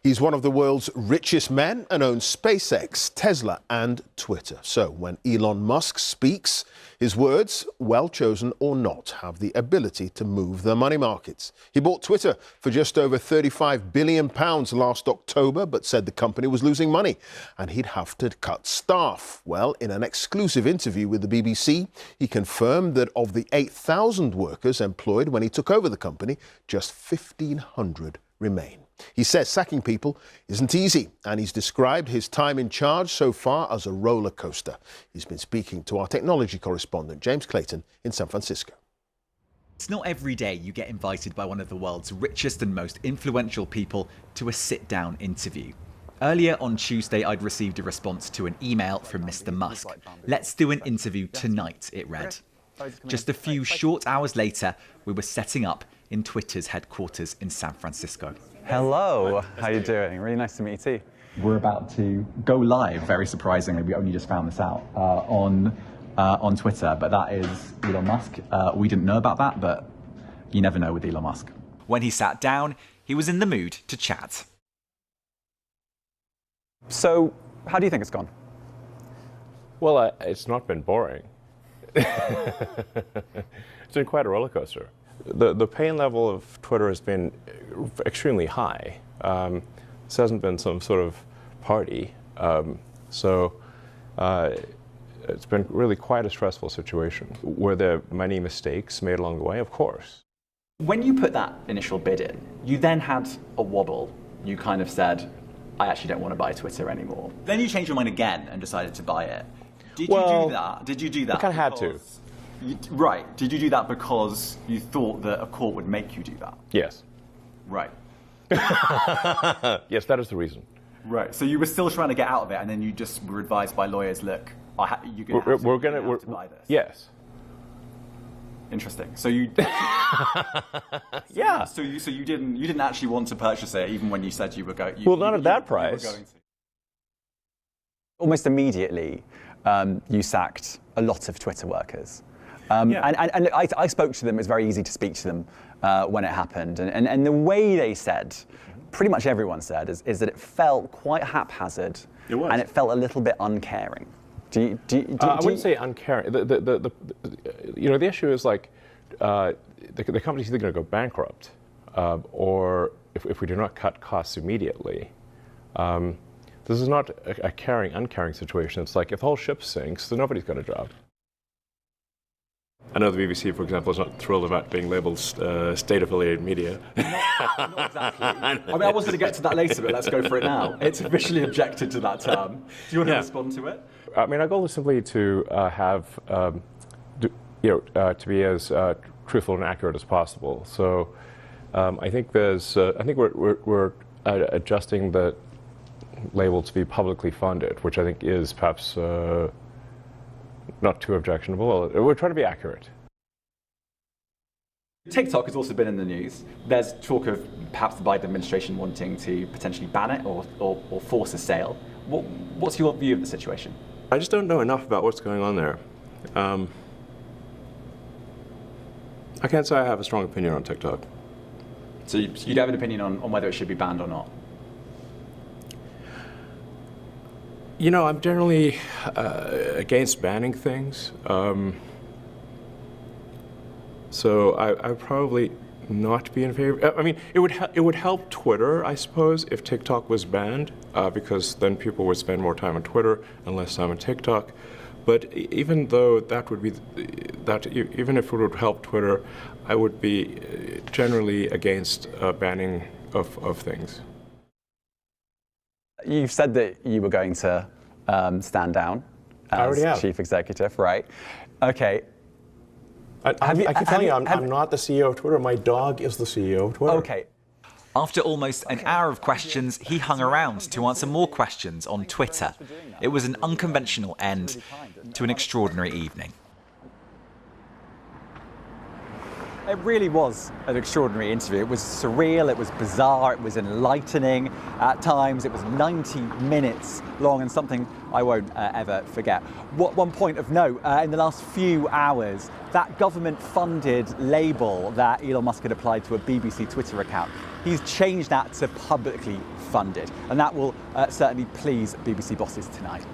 He's one of the world's richest men and owns SpaceX, Tesla and Twitter. So when Elon Musk speaks, his words, well chosen or not, have the ability to move the money markets. He bought Twitter for just over £35 billion last October, but said the company was losing money and he'd have to cut staff. Well, in an exclusive interview with the BBC, he confirmed that of the 8,000 workers employed when he took over the company, just 1,500 remain. He says sacking people isn't easy, and he's described his time in charge so far as a roller coaster. He's been speaking to our technology correspondent, James Clayton, in San Francisco. It's not every day you get invited by one of the world's richest and most influential people to a sit-down interview. Earlier on Tuesday, I'd received a response to an email from Mr. Musk. "Let's do an interview tonight," it read. Just a few short hours later, we were setting up in Twitter's headquarters in San Francisco. Hello, how are you doing? Really nice to meet you too. We're about to go live, very surprisingly. We only just found this out on Twitter, but that is Elon Musk. We didn't know about that, but you never know with Elon Musk. When he sat down, he was in the mood to chat. So, how do you think it's gone? Well, it's not been boring. It's been quite a roller coaster. The pain level of Twitter has been extremely high. This hasn't been some sort of party. So it's been really quite a stressful situation. Were there many mistakes made along the way? Of course. When you put that initial bid in, you then had a wobble. You kind of said, I actually don't want to buy Twitter anymore. Then you changed your mind again and decided to buy it. Did you do that? Did you do that? I kind of had to. Right. Did you do that because you thought that a court would make you do that? Yes. Right. Yes, that is the reason. Right. So you were still trying to get out of it, and then you just were advised by lawyers, look, you're going to have to buy this. Yes. Interesting. So you. Yeah. So you didn't actually want to purchase it, even when you said you were going. Well, not at that price. Almost immediately, you sacked a lot of Twitter workers. And I spoke to them. It was very easy to speak to them when it happened. And the way they said, pretty much everyone said, is that it felt quite haphazard. It was. And it felt a little bit uncaring. I wouldn't say uncaring. The issue is like the company's either going to go bankrupt or if we do not cut costs immediately. This is not a caring, uncaring situation. It's like if the whole ship sinks, then nobody's got a job. I know the BBC, for example, is not thrilled about being labelled state-affiliated media. Not exactly. I mean, I was going to get to that later, but let's go for it now. It's officially objected to that term. Do you want to respond to it? I mean, our goal is simply to to be as truthful and accurate as possible. So, I think we're adjusting the label to be publicly funded, which I think is perhaps not too objectionable. We're trying to be accurate. TikTok has also been in the news. There's talk of perhaps the Biden administration wanting to potentially ban it or force a sale. What's your view of the situation? I just don't know enough about what's going on there. I can't say I have a strong opinion on TikTok. So you don't have an opinion on whether it should be banned or not? You know, I'm generally against banning things. So I would probably not be in favor. I mean, it would help Twitter, I suppose, if TikTok was banned, because then people would spend more time on Twitter and less time on TikTok. But even though that would be even if it would help Twitter, I would be generally against banning of things. You've said that you were going to stand down as chief executive, right? Okay. I keep telling you, I'm not the CEO of Twitter. My dog is the CEO of Twitter. Okay. After almost an hour of questions, he hung around to answer more questions on Twitter. It was an unconventional end to an extraordinary evening. It really was an extraordinary interview. It was surreal, it was bizarre, it was enlightening at times. It was 90 minutes long and something I won't ever forget. One point of note, in the last few hours, that government-funded label that Elon Musk had applied to a BBC Twitter account he's changed that to publicly funded, and that will certainly please BBC bosses tonight.